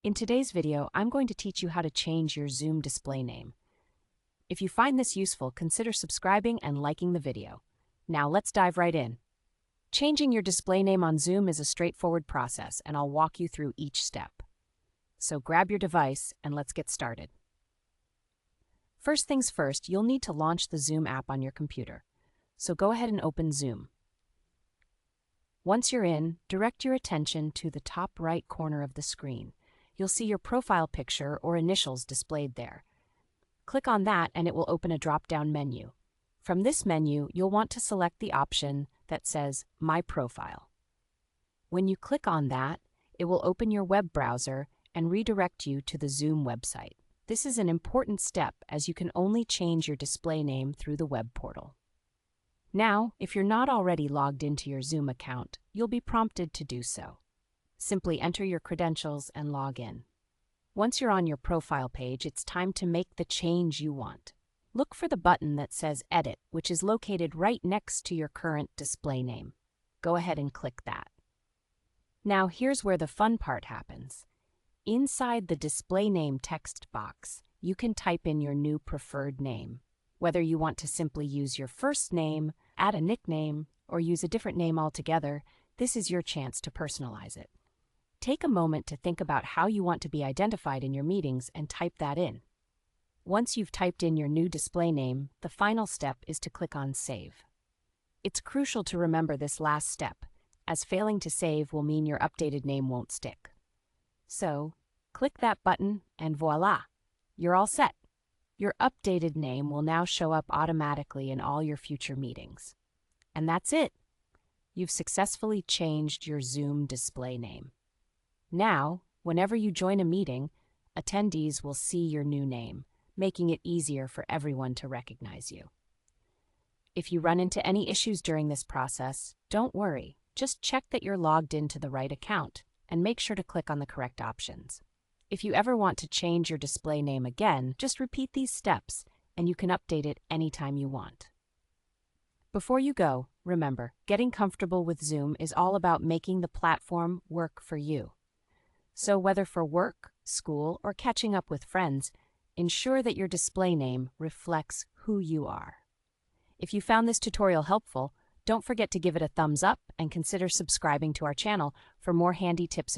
In today's video, I'm going to teach you how to change your Zoom display name. If you find this useful, consider subscribing and liking the video. Now let's dive right in. Changing your display name on Zoom is a straightforward process, and I'll walk you through each step. So grab your device and let's get started. First things first, you'll need to launch the Zoom app on your computer. So go ahead and open Zoom. Once you're in, direct your attention to the top right corner of the screen. You'll see your profile picture or initials displayed there. Click on that and it will open a drop-down menu. From this menu, you'll want to select the option that says My Profile. When you click on that, it will open your web browser and redirect you to the Zoom website. This is an important step as you can only change your display name through the web portal. Now, if you're not already logged into your Zoom account, you'll be prompted to do so. Simply enter your credentials and log in. Once you're on your profile page, it's time to make the change you want. Look for the button that says Edit, which is located right next to your current display name. Go ahead and click that. Now here's where the fun part happens. Inside the display name text box, you can type in your new preferred name. Whether you want to simply use your first name, add a nickname, or use a different name altogether, this is your chance to personalize it. Take a moment to think about how you want to be identified in your meetings and type that in. Once you've typed in your new display name, the final step is to click on Save. It's crucial to remember this last step, as failing to save will mean your updated name won't stick. So, click that button and voila, you're all set. Your updated name will now show up automatically in all your future meetings. And that's it. You've successfully changed your Zoom display name. Now, whenever you join a meeting, attendees will see your new name, making it easier for everyone to recognize you. If you run into any issues during this process, don't worry. Just check that you're logged into the right account and make sure to click on the correct options. If you ever want to change your display name again, just repeat these steps and you can update it anytime you want. Before you go, remember, getting comfortable with Zoom is all about making the platform work for you. So whether for work, school, or catching up with friends, ensure that your display name reflects who you are. If you found this tutorial helpful, don't forget to give it a thumbs up and consider subscribing to our channel for more handy tips and